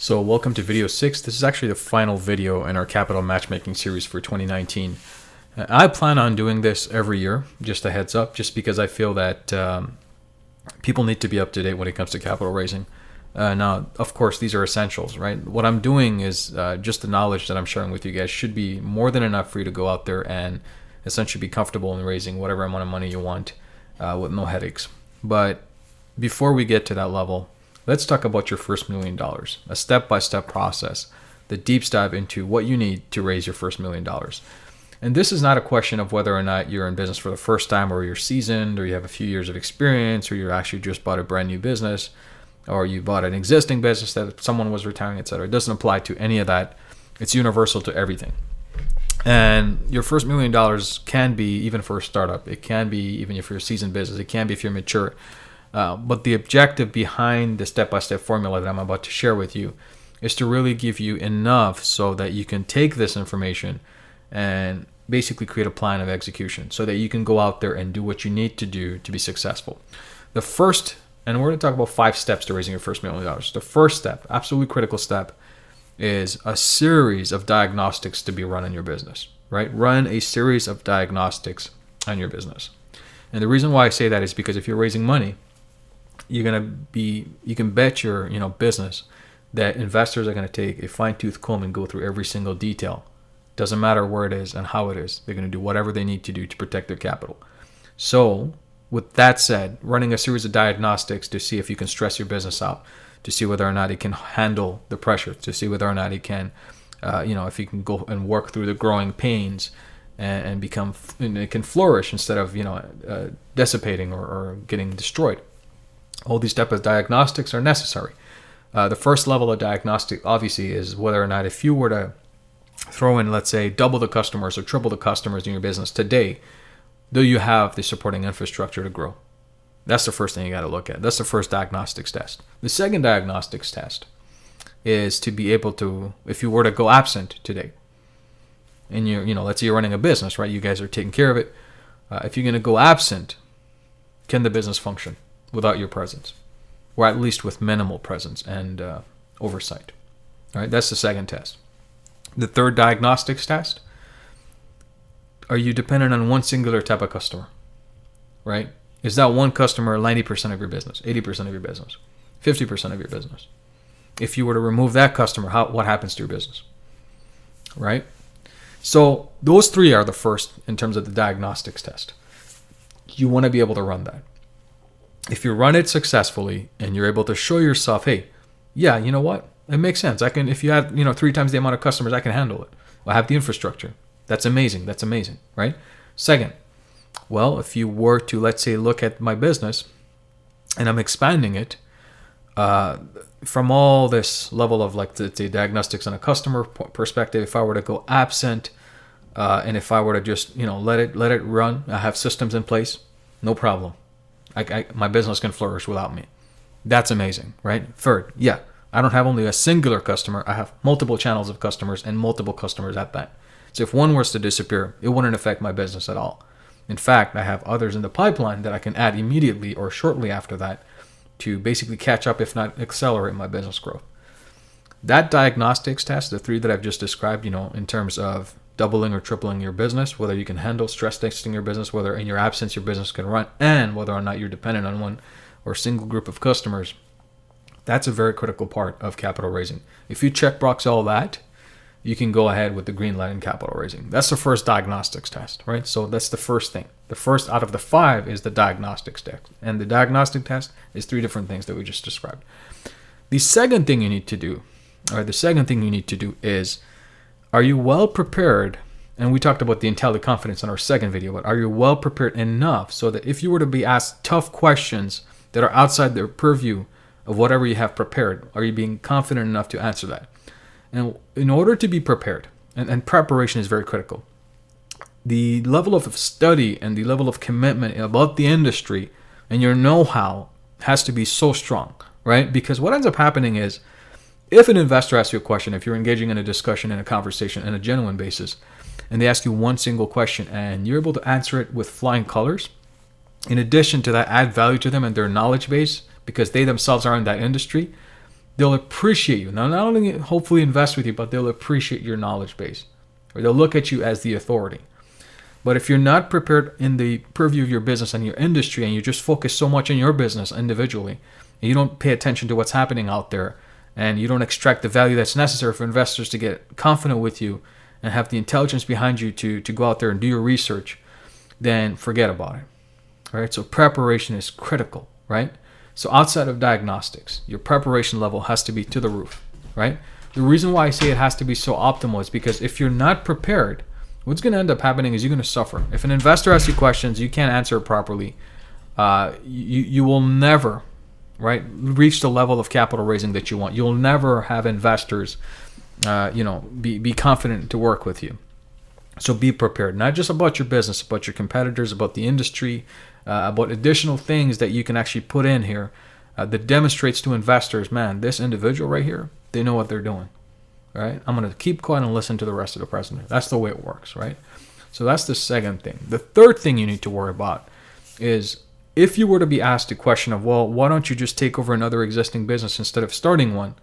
So welcome to video 6. This is actually the final video in our capital matchmaking series for 2019. I plan on doing this every year, just a heads up, just because I feel that people need to be up to date when it comes to capital raising. Now, of course, these are essentials, right? What I'm doing is just the knowledge that I'm sharing with you guys should be more than enough for you to go out there and essentially be comfortable in raising whatever amount of money you want with no headaches. But before we get to that level, let's talk about your first $1 million, a step-by-step process, the deep dive into what you need to raise your first $1 million. And this is not a question of whether or not you're in business for the first time, or you're seasoned, or you have a few years of experience, or you actually just bought a brand new business, or you bought an existing business that someone was retiring, etc. It doesn't apply to any of that. It's universal to everything. And your first $1 million can be even for a startup. It can be even if you're a seasoned business. It can be if you're mature. But the objective behind the step-by-step formula that I'm about to share with you is to really give you enough so that you can take this information and basically create a plan of execution so that you can go out there and do what you need to do to be successful. The first, and we're going to talk about 5 steps to raising your first $1 million. The first step, absolutely critical step, is a series of diagnostics to be run in your business, right? Run a series of diagnostics on your business. And the reason why I say that is because if you're raising money, you can bet your business that investors are going to take a fine-tooth comb and go through every single detail. Doesn't matter where it is and how it is. They're going to do whatever they need to do to protect their capital. So with that said, running a series of diagnostics to see if you can stress your business out, to see whether or not it can handle the pressure, to see whether or not it can, if you can go and work through the growing pains and it can flourish instead of dissipating or getting destroyed. All these types of diagnostics are necessary. The first level of diagnostic, obviously, is whether or not if you were to throw in, let's say, double the customers or triple the customers in your business today, do you have the supporting infrastructure to grow? That's the first thing you got to look at. That's the first diagnostics test. The second diagnostics test is to be able to, if you were to go absent today, and let's say you're running a business, right? You guys are taking care of it. If you're going to go absent, can the business function without your presence, or at least with minimal presence and oversight? All right, that's the second test. The third diagnostics test: are you dependent on one singular type of customer? Right? Is that one customer 90% of your business, 80% of your business, 50% of your business? If you were to remove that customer, what happens to your business? Right? So those 3 are the first in terms of the diagnostics test. You want to be able to run that. If you run it successfully and you're able to show yourself, hey, yeah, you know what? It makes sense. I can, if you had, 3 times the amount of customers, I can handle it. I have the infrastructure. That's amazing. That's amazing, right? Second, well, if you were to, let's say, look at my business and I'm expanding it from all this level of like the diagnostics on a customer perspective, if I were to go absent and if I were to just, let it run, I have systems in place, no problem. My business can flourish without me. That's amazing, right? Third, yeah, I don't have only a singular customer. I have multiple channels of customers and multiple customers at that. So if one was to disappear, it wouldn't affect my business at all. In fact, I have others in the pipeline that I can add immediately or shortly after that to basically catch up, if not accelerate my business growth. That diagnostics test, the 3 that I've just described, in terms of doubling or tripling your business, whether you can handle stress testing your business, whether in your absence your business can run, and whether or not you're dependent on one or single group of customers, that's a very critical part of capital raising. If you check box all that, you can go ahead with the green light in capital raising. That's the first diagnostics test, right? So that's the first thing. The first out of the 5 is the diagnostics test. And the diagnostic test is 3 different things that we just described. The second thing you need to do is, are you well prepared? And we talked about the intelligent confidence in our second video, but are you well prepared enough so that if you were to be asked tough questions that are outside the purview of whatever you have prepared, are you being confident enough to answer that? And in order to be prepared, and preparation is very critical, the level of study and the level of commitment about the industry and your know-how has to be so strong, right? Because what ends up happening is, if an investor asks you a question, if you're engaging in a discussion, in a conversation, on a genuine basis, and they ask you one single question and you're able to answer it with flying colors, in addition to that, add value to them and their knowledge base because they themselves are in that industry, they'll appreciate you. Now, not only hopefully invest with you, but they'll appreciate your knowledge base, or they'll look at you as the authority. But if you're not prepared in the purview of your business and your industry, and you just focus so much on your business individually, and you don't pay attention to what's happening out there, and you don't extract the value that's necessary for investors to get confident with you and have the intelligence behind you to go out there and do your research, then forget about it. All right? So preparation is critical, right? So outside of diagnostics, your preparation level has to be to the roof, right? The reason why I say it has to be so optimal is because if you're not prepared, what's going to end up happening is you're going to suffer. If an investor asks you questions, you can't answer it properly, you will never, right, reach the level of capital raising that you want. You'll never have investors, be confident to work with you. So be prepared, not just about your business, about your competitors, about the industry, about additional things that you can actually put in here that demonstrates to investors, man, this individual right here, they know what they're doing. Right? I'm going to keep quiet and listen to the rest of the presentation. That's the way it works, right? So that's the second thing. The third thing you need to worry about is if you were to be asked a question of, well, why don't you just take over another existing business instead of starting one?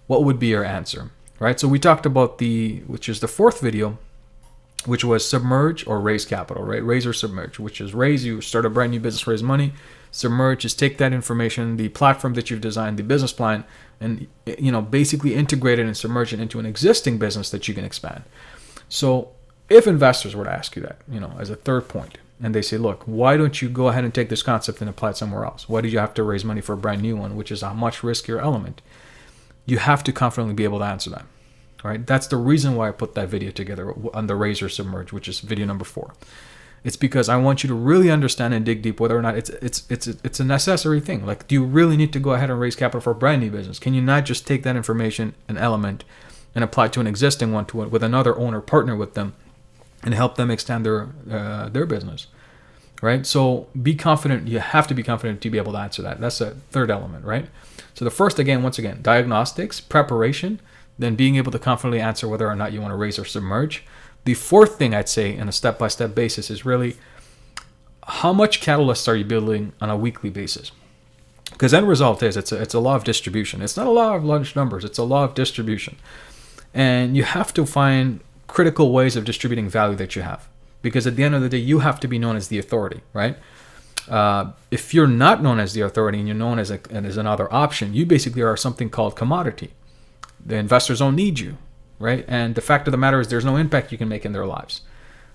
What would be your answer, right? So we talked about which is the fourth video, which was submerge or raise capital, right? Raise or submerge, which is raise, you start a brand new business, raise money. Submerge is take that information, the platform that you've designed, the business plan, and basically integrate it and submerge it into an existing business that you can expand. So if investors were to ask you that, as a third point, and they say, look, why don't you go ahead and take this concept and apply it somewhere else? Why do you have to raise money for a brand new one, which is a much riskier element? You have to confidently be able to answer that. All right, that's the reason why I put that video together on the raise or submerge, which is video number 4. It's because I want you to really understand and dig deep whether or not it's a necessary thing. Like, do you really need to go ahead and raise capital for a brand new business? Can you not just take that information, an element, and apply it to an existing one with another owner, partner with them, and help them extend their business, right? So be confident. You have to be confident to be able to answer that. That's a third element, right? So the first, once again, diagnostics, preparation, then being able to confidently answer whether or not you want to raise or submerge. The fourth thing I'd say on a step-by-step basis is really how much catalysts are you building on a weekly basis? Because end result is it's a law of distribution. It's not a law of large numbers. It's a law of distribution. And you have to find critical ways of distributing value that you have. Because at the end of the day, you have to be known as the authority, right? If you're not known as the authority and you're known as another option, you basically are something called commodity. The investors don't need you. Right? And the fact of the matter is there's no impact you can make in their lives.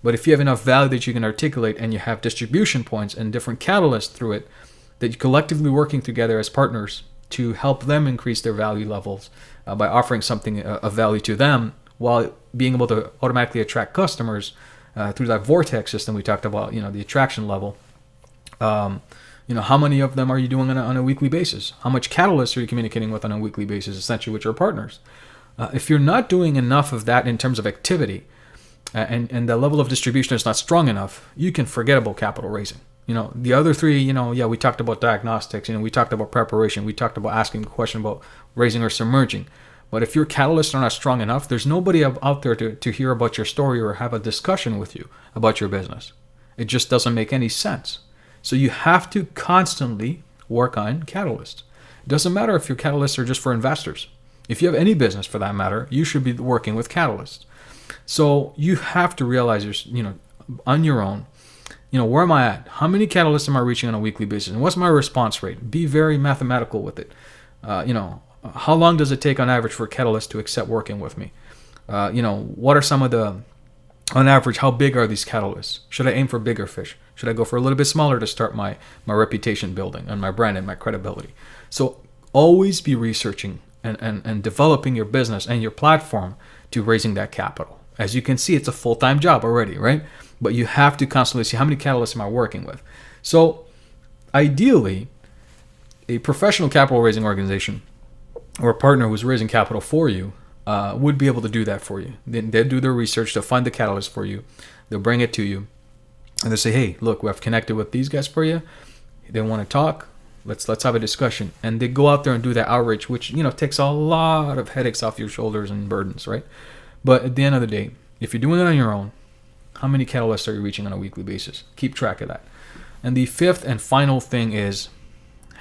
But if you have enough value that you can articulate and you have distribution points and different catalysts through it, that you're collectively working together as partners to help them increase their value levels by offering something of value to them while being able to automatically attract customers through that vortex system we talked about, the attraction level. How many of them are you doing on a weekly basis? How much catalysts are you communicating with on a weekly basis, essentially with your partners? If you're not doing enough of that in terms of activity and the level of distribution is not strong enough, you can forget about capital raising. The other three, we talked about diagnostics, we talked about preparation, we talked about asking a question about raising or submerging. But if your catalysts are not strong enough, there's nobody out there to hear about your story or have a discussion with you about your business. It just doesn't make any sense. So you have to constantly work on catalysts. It doesn't matter if your catalysts are just for investors. If you have any business for that matter, you should be working with catalysts. So you have to realize on your own, where am I at? How many catalysts am I reaching on a weekly basis? And what's my response rate? Be very mathematical with it. How long does it take on average for a catalyst to accept working with me? What are some of on average, how big are these catalysts? Should I aim for bigger fish? Should I go for a little bit smaller to start my reputation building and my brand and my credibility? So always be researching and developing your business and your platform to raising that capital. As you can see, it's a full-time job already, right? But you have to constantly see how many catalysts am I working with. So ideally, a professional capital raising organization or a partner who's raising capital for you would be able to do that for you. They'll do their research, they'll find the catalyst for you, they'll bring it to you, and they'll say, hey, look, we've connected with these guys for you. They want to talk. Let's have a discussion. And they go out there and do that outreach, which takes a lot of headaches off your shoulders and burdens, right? But at the end of the day, if you're doing it on your own, how many catalysts are you reaching on a weekly basis? Keep track of that. And the fifth and final thing is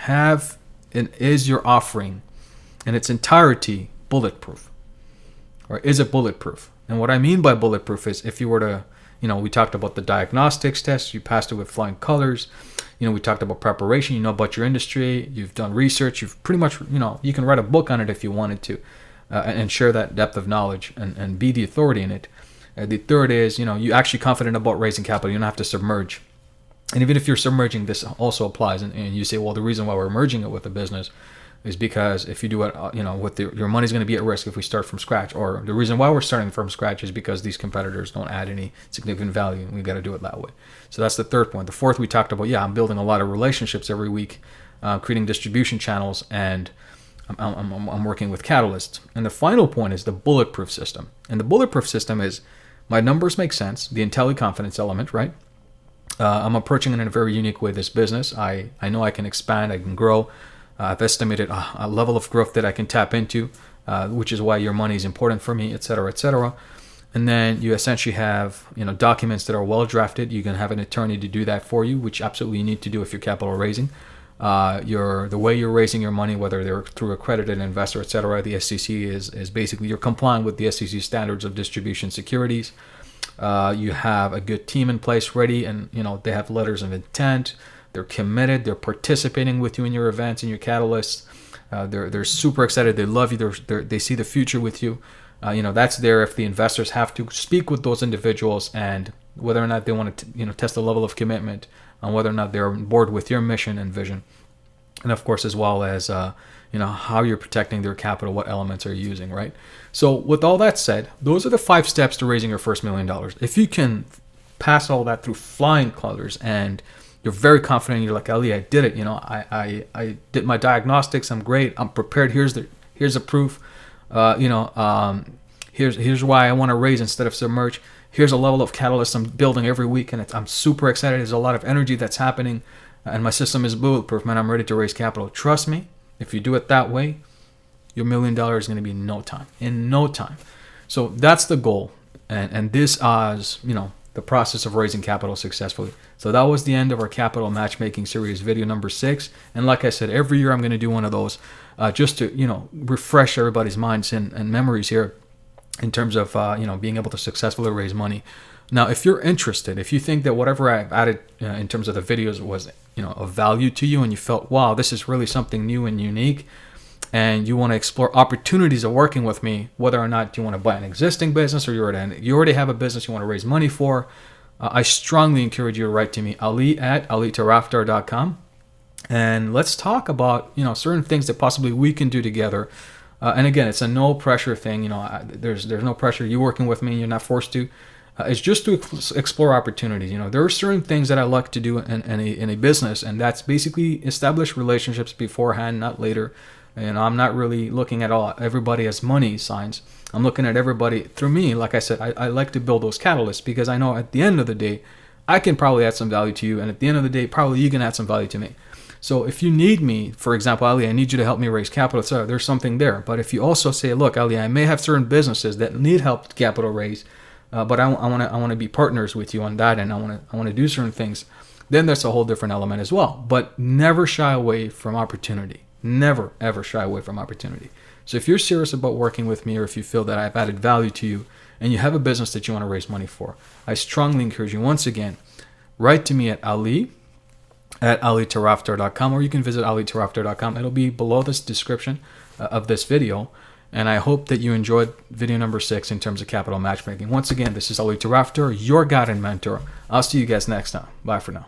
is your offering in its entirety bulletproof? Or is it bulletproof? And what I mean by bulletproof is if you were to, we talked about the diagnostics test, you passed it with flying colors. We talked about preparation, you know about your industry, you've done research, you've pretty much, you can write a book on it if you wanted to, and share that depth of knowledge and be the authority in it. The third is, you're actually confident about raising capital. You don't have to submerge. And even if you're submerging, this also applies. And you say, well, the reason why we're merging it with a business is because if you do it, with your money's going to be at risk if we start from scratch. Or the reason why we're starting from scratch is because these competitors don't add any significant value, and we've got to do it that way. So that's the third point. The fourth, we talked about, I'm building a lot of relationships every week, creating distribution channels, and I'm working with catalysts. And the final point is the bulletproof system. And the bulletproof system is my numbers make sense, the intelli-confidence element, right? I'm approaching it in a very unique way, this business. I know I can expand, I can grow. I've estimated a level of growth that I can tap into, which is why your money is important for me, et cetera, et cetera. And then you essentially have, documents that are well drafted. You can have an attorney to do that for you, which absolutely you need to do if you're capital raising. The way you're raising your money, whether they're through accredited investor, et cetera, the SEC is basically you're complying with the SEC standards of distribution securities. You have a good team in place ready, and they have letters of intent. They're committed. They're participating with you in your events and your catalysts. They're super excited. They love you. They see the future with you. That's there if the investors have to speak with those individuals and whether or not they want to test the level of commitment on whether or not they're on board with your mission and vision, and of course as well as how you're protecting their capital, what elements are you using, right? So with all that said, those are the 5 steps to raising your first $1 million. If you can pass all that through flying colors and you're very confident, you're like, Ali, I did it. I did my diagnostics. I'm great. I'm prepared. Here's the proof. Here's why I want to raise instead of submerge. Here's a level of catalyst I'm building every week, and I'm super excited. There's a lot of energy that's happening, and my system is bulletproof, man. I'm ready to raise capital. Trust me, if you do it that way, your $1 million is going to be in no time. So that's the goal, and this is the process of raising capital successfully. So that was the end of our capital matchmaking series, video number 6. And like I said, every year I'm going to do one of those just to refresh everybody's minds and memories here in terms of being able to successfully raise money. Now, if you're interested, if you think that whatever I've added in terms of the videos was of value to you, and you felt, wow, this is really something new and unique, and you want to explore opportunities of working with me, whether or not you want to buy an existing business or you already have a business you want to raise money for, I strongly encourage you to write to me, ali@alitarafdar.com, and let's talk about certain things that possibly we can do together. And again, it's a no pressure thing. There's no pressure. You working with me, you're not forced to. It's just to explore opportunities. There are certain things that I like to do in a business, and that's basically establish relationships beforehand, not later. And I'm not really looking at everybody as money signs. I'm looking at everybody through me. Like I said, I like to build those catalysts because I know at the end of the day, I can probably add some value to you. And at the end of the day, probably you can add some value to me. So if you need me, for example, Ali, I need you to help me raise capital, etc., there's something there. But if you also say, look, Ali, I may have certain businesses that need help capital raise, but I want to be partners with you on that, and I want to do certain things, then that's a whole different element as well. But never shy away from opportunity. Never, ever shy away from opportunity. So if you're serious about working with me, or if you feel that I've added value to you and you have a business that you want to raise money for, I strongly encourage you, once again, write to me at ali@alitarafdar.com, or you can visit alitarafdar.com. It'll be below this description of this video. And I hope that you enjoyed video number 6 in terms of capital matchmaking. Once again, this is Ali Tarafdar, your guide and mentor. I'll see you guys next time. Bye for now.